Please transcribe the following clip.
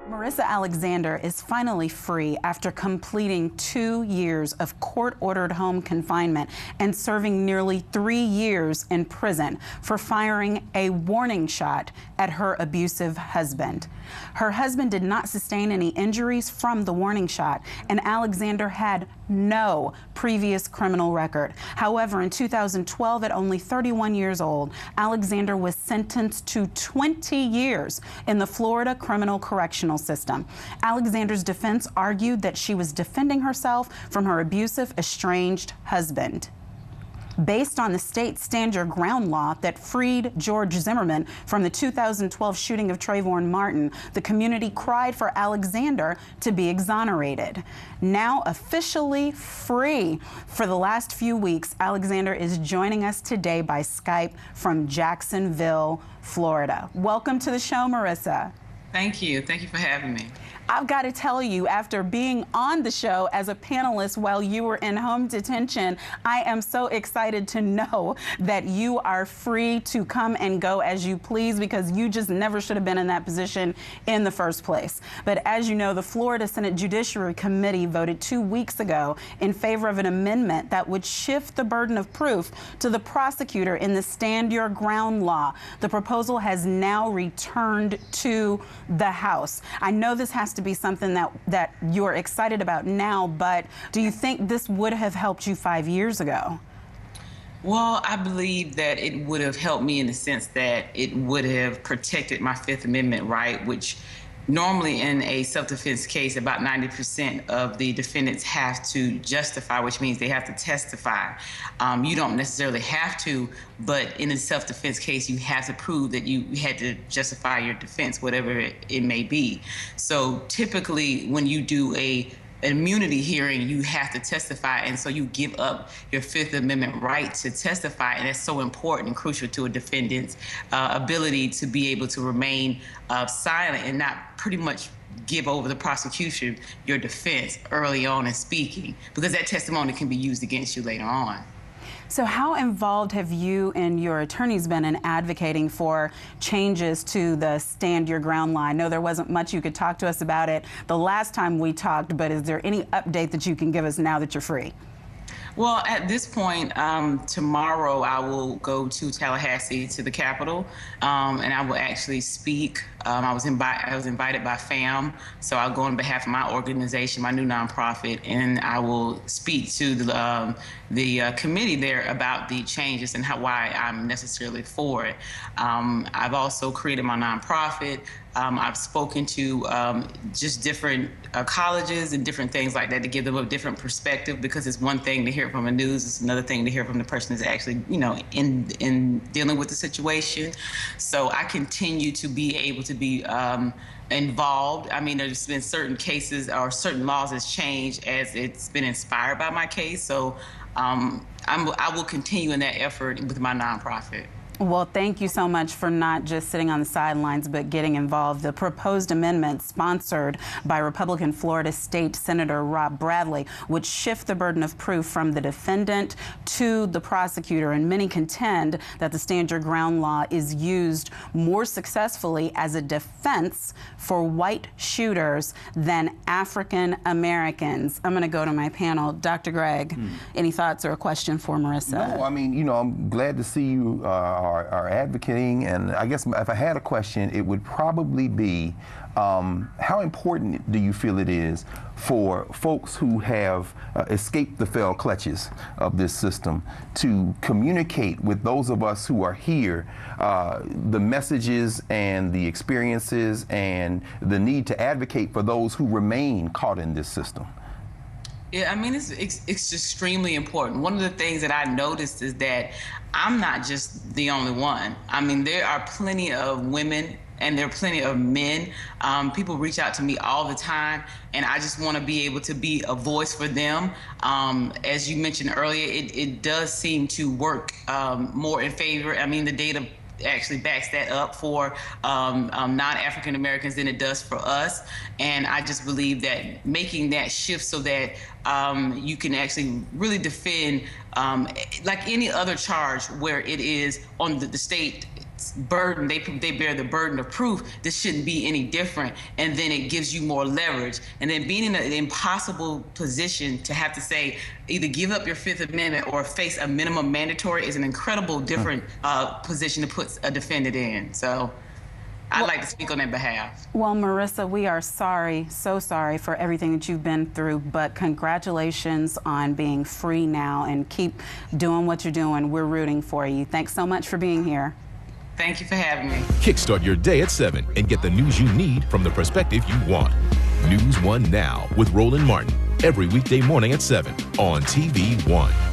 Marissa Alexander is finally free after completing 2 years of court-ordered home confinement and serving nearly 3 years in prison for firing a warning shot at her abusive husband. Her husband did not sustain any injuries from the warning shot, and Alexander had no previous criminal record. However, in 2012, at only 31 years old, Alexander was sentenced to 20 years in the Florida Criminal Correctional System. Alexander's defense argued that she was defending herself from her abusive, estranged husband. Based on the state stand your ground law that freed George Zimmerman from the 2012 shooting of Roland Martin, the community cried for Alexander to be exonerated. Now officially free for the last few weeks, Alexander is joining us today by Skype from Jacksonville, Florida. Welcome to the show, Marissa. Thank you. Thank you for having me. I've got to tell you, after being on the show as a panelist while you were in home detention, I am so excited to know that you are free to come and go as you please, because you just never should have been in that position in the first place. But as you know, the Florida Senate Judiciary Committee voted 2 weeks ago in favor of an amendment that would shift the burden of proof to the prosecutor in the stand your ground law. The proposal has now returned to the House. I know this has to be something that you're excited about now, but do you think this would have helped you 5 years ago? Well, I believe that it would have helped me in the sense that it would have protected my Fifth Amendment right, which normally in a self-defense case, about 90% of the defendants have to justify, which means they have to testify. You don't necessarily have to, but in a self-defense case, you have to prove that you had to justify your defense, whatever it may be. So typically, when you do an immunity hearing, you have to testify, and so you give up your Fifth Amendment right to testify, and that's so important and crucial to a defendant's ability to be able to remain silent and not pretty much give over the prosecution your defense early on in speaking, because that testimony can be used against you later on. So how involved have you and your attorneys been in advocating for changes to the stand your ground law? I know there wasn't much you could talk to us about it the last time we talked, but is there any update that you can give us now that you're free? Well, at this point, tomorrow I will go to Tallahassee to the Capitol, and I will actually speak. I was invited by FAM, so I'll go on behalf of my organization, my new nonprofit, and I will speak to the committee there about the changes and why I'm necessarily for it. I've also created my nonprofit. I've spoken to just different colleges and different things like that to give them a different perspective, because it's one thing to hear it from the news, it's another thing to hear from the person that's actually, you know, in dealing with the situation. So I continue to be able to be involved. I mean, there's been certain cases or certain laws that's changed as it's been inspired by my case. So I will continue in that effort with my nonprofit. Well, thank you so much for not just sitting on the sidelines, but getting involved. The proposed amendment, sponsored by Republican Florida State Senator Rob Bradley, would shift the burden of proof from the defendant to the prosecutor, and many contend that the stand your ground law is used more successfully as a defense for white shooters than African Americans. I'm going to go to my panel. Dr. Gregg, any thoughts or a question for Marissa? No, I mean, you know, I'm glad to see you are advocating, and I guess if I had a question, it would probably be, how important do you feel it is for folks who have escaped the fell clutches of this system to communicate with those of us who are here the messages and the experiences and the need to advocate for those who remain caught in this system? Yeah, I mean, it's extremely important. One of the things that I noticed is that I'm not just the only one. I mean, there are plenty of women and there are plenty of men. People reach out to me all the time, and I just want to be able to be a voice for them. As you mentioned earlier, it does seem to work more in favor. I mean, the data actually backs that up for non-African Americans than it does for us. And I just believe that making that shift so that you can actually really defend like any other charge where it is on the state burden, they bear the burden of proof, this shouldn't be any different, and then it gives you more leverage. And then being in an impossible position to have to say either give up your Fifth Amendment or face a minimum mandatory is an incredible different position to put a defendant in. So I'd like to speak on their behalf. Well, Marissa, we are sorry, so sorry for everything that you've been through, but congratulations on being free now, and keep doing what you're doing. We're rooting for you. Thanks so much for being here. Thank you for having me. Kickstart your day at 7 and get the news you need from the perspective you want. NewsOne Now with Roland Martin, every weekday morning at 7 on TV1.